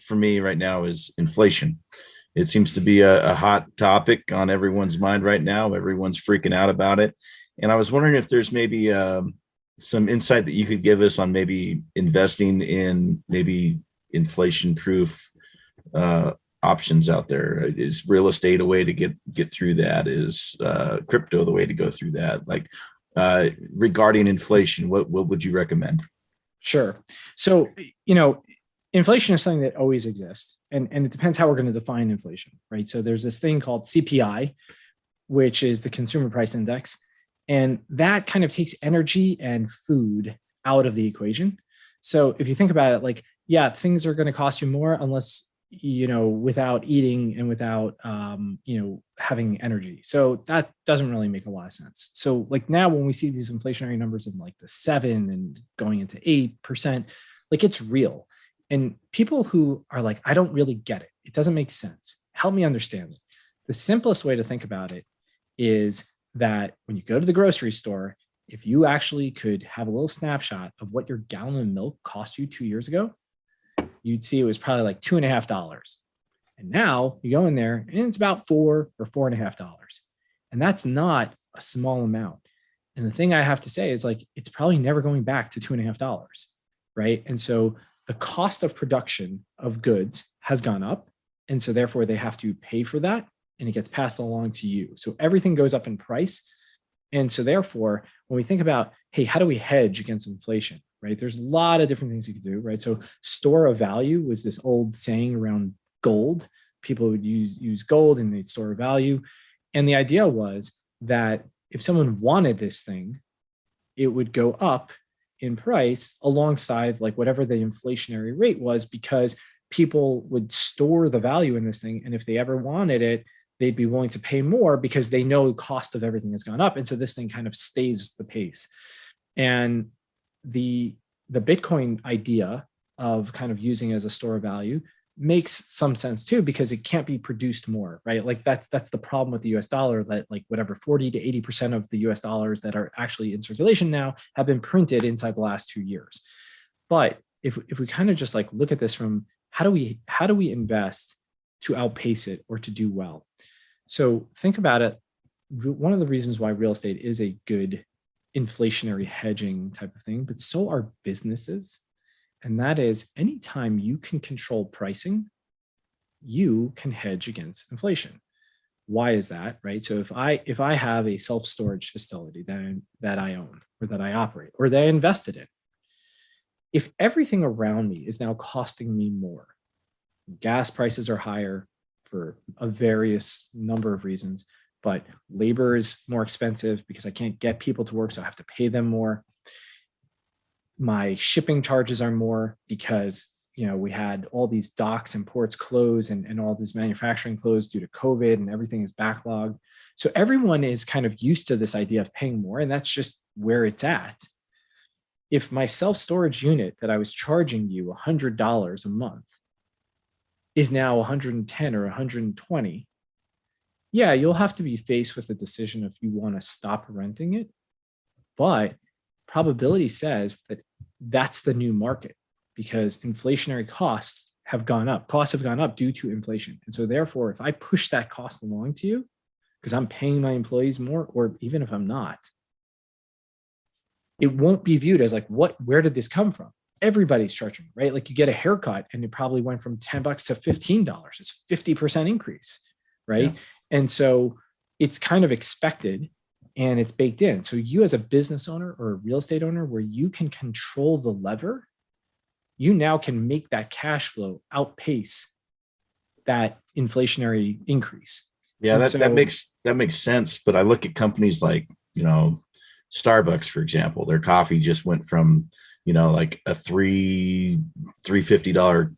for me right now is inflation. It seems to be a hot topic on everyone's mind right now. Everyone's freaking out about it. And I was wondering if there's maybe some insight that you could give us on maybe investing in maybe inflation-proof options out there. Is real estate a way to get through that? Is crypto the way to go through that? Like regarding inflation, what would you recommend? Sure. So, inflation is something that always exists, and it depends how we're going to define inflation, right? So there's this thing called CPI, which is the Consumer Price Index, and that kind of takes energy and food out of the equation. So if you think about it, like, yeah, things are going to cost you more unless, without eating and without, having energy. So that doesn't really make a lot of sense. So like now when we see these inflationary numbers in like the 7 and going into 8%, like it's real. And people who are like, I don't really get it, it doesn't make sense, help me understand it. The simplest way to think about it is that when you go to the grocery store, if you actually could have a little snapshot of what your gallon of milk cost you 2 years ago, you'd see it was probably like $2.50. And now you go in there and it's about $4 or $4.50. And that's not a small amount. And the thing I have to say is like, it's probably never going back to $2.50, right? And so the cost of production of goods has gone up. And so therefore they have to pay for that, and it gets passed along to you. So everything goes up in price. And so therefore, when we think about, hey, how do we hedge against inflation, right? There's a lot of different things you could do, right? So store of value was this old saying around gold. People would use gold and they'd store a value. And the idea was that if someone wanted this thing, it would go up in price alongside like whatever the inflationary rate was, because people would store the value in this thing. And if they ever wanted it, they'd be willing to pay more because they know the cost of everything has gone up. And so this thing kind of stays the pace. And the Bitcoin idea of kind of using as a store of value makes some sense too, because it can't be produced more, right? Like that's the problem with the US dollar, that like whatever 40 to 80% of the US dollars that are actually in circulation now have been printed inside the last 2 years. But if we kind of just like look at this from how do we invest to outpace it or to do well? So think about it. One of the reasons why real estate is a good inflationary hedging type of thing, but so are businesses. And that is, anytime you can control pricing, you can hedge against inflation. Why is that, right? So if I have a self-storage facility that I own or that I operate or that I invested in, if everything around me is now costing me more, gas prices are higher for a various number of reasons, but labor is more expensive because I can't get people to work, so I have to pay them more. My shipping charges are more because, we had all these docks and ports closed and all this manufacturing closed due to COVID, and everything is backlogged. So everyone is kind of used to this idea of paying more, and that's just where it's at. If my self-storage unit that I was charging you $100 a month is now 110 or 120, yeah, you'll have to be faced with a decision if you want to stop renting it. But probability says that that's the new market, because inflationary costs have gone up. Costs have gone up due to inflation. And so therefore, if I push that cost along to you, because I'm paying my employees more, or even if I'm not, it won't be viewed as like, where did this come from? Everybody's charging, right? Like you get a haircut and it probably went from $10 to $15. It's 50% increase, right? Yeah. And so it's kind of expected and it's baked in. So you as a business owner or a real estate owner, where you can control the lever, you now can make that cash flow outpace that inflationary increase. Yeah, that makes sense. But I look at companies like, Starbucks, for example. Their coffee just went from, like a $350,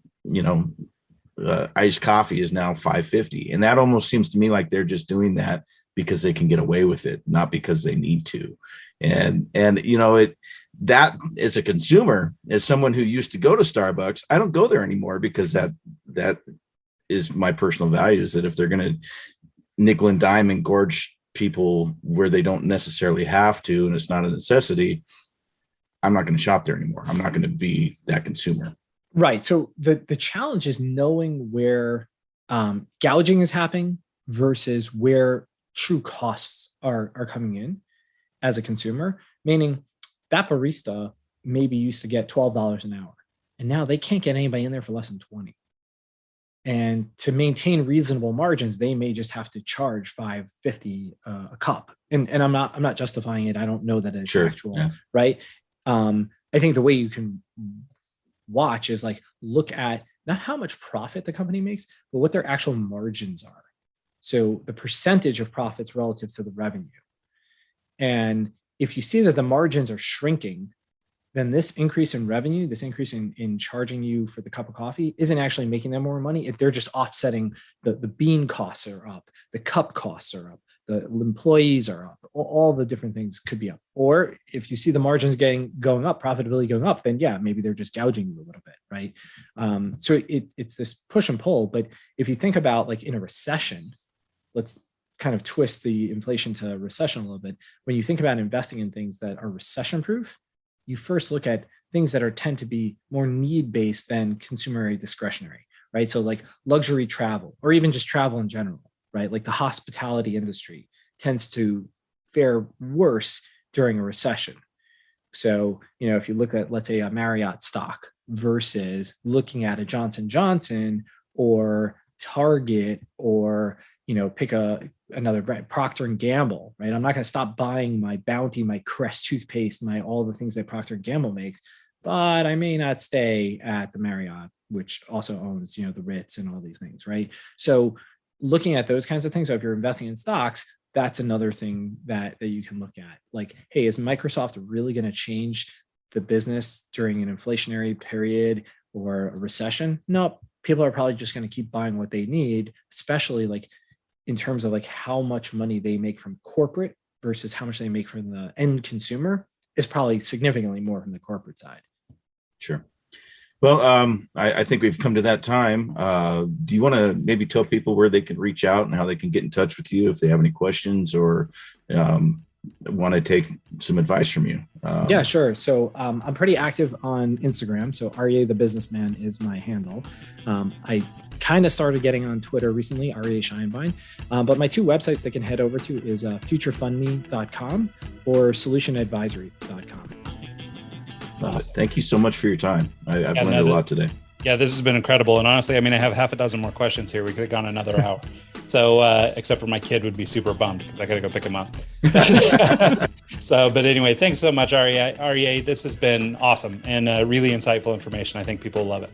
iced coffee is now $5.50. And that almost seems to me like they're just doing that because they can get away with it, not because they need to. And that as a consumer, as someone who used to go to Starbucks, I don't go there anymore because that is my personal values, that if they're going to nickel and dime and gorge people where they don't necessarily have to, and it's not a necessity, I'm not going to shop there anymore. I'm not going to be that consumer. Right. So the challenge is knowing where gouging is happening versus where true costs are coming in as a consumer, meaning that barista maybe used to get $12 an hour, and now they can't get anybody in there for less than 20. And to maintain reasonable margins, they may just have to charge $5.50 a cup. And I'm not justifying it. I don't know that it's actual, yeah. Right? I think the way you can watch is like, look at not how much profit the company makes, but what their actual margins are. So the percentage of profits relative to the revenue. And if you see that the margins are shrinking, then this increase in revenue, this increase in charging you for the cup of coffee isn't actually making them more money. They're just offsetting the bean costs are up, the cup costs are up, the employees are up, all the different things could be up. Or if you see the margins going up, profitability going up, then yeah, maybe they're just gouging you a little bit, right? So it's this push and pull. But if you think about like in a recession, let's kind of twist the inflation to recession a little bit. When you think about investing in things that are recession proof, you first look at things that tend to be more need-based than consumer discretionary, right? So like luxury travel, or even just travel in general, right? Like the hospitality industry tends to fare worse during a recession. So, if you look at, let's say, a Marriott stock versus looking at a Johnson & Johnson or Target, or pick another brand, Procter & Gamble, right? I'm not going to stop buying my Bounty, my Crest toothpaste, all the things that Procter & Gamble makes, but I may not stay at the Marriott, which also owns, the Ritz and all these things, right? So looking at those kinds of things, so if you're investing in stocks, that's another thing that you can look at. Like, hey, is Microsoft really going to change the business during an inflationary period or a recession? No, people are probably just going to keep buying what they need, especially like in terms of like how much money they make from corporate versus how much they make from the end consumer is probably significantly more from the corporate side. Sure. Well, I think we've come to that time. Do you want to maybe tell people where they can reach out and how they can get in touch with you if they have any questions or want to take some advice from you? Yeah, sure. So I'm pretty active on Instagram. So Aryeh the Businessman is my handle. I kind of started getting on Twitter recently, Aryeh Sheinbein. But my two websites they can head over to is futurefundme.com or solutionadvisory.com. Thank you so much for your time. I've learned a lot today. Yeah, this has been incredible. And honestly, I have half a dozen more questions here. We could have gone another hour. So, except for my kid would be super bummed because I got to go pick him up. But anyway, thanks so much, Aryeh. This has been awesome and really insightful information. I think people love it.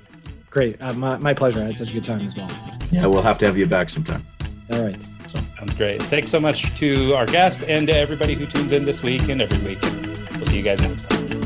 Great. My pleasure. I had such a good time as well. Yeah, we'll have to have you back sometime. All right. Sounds great. Thanks so much to our guest and to everybody who tunes in this week and every week. We'll see you guys next time.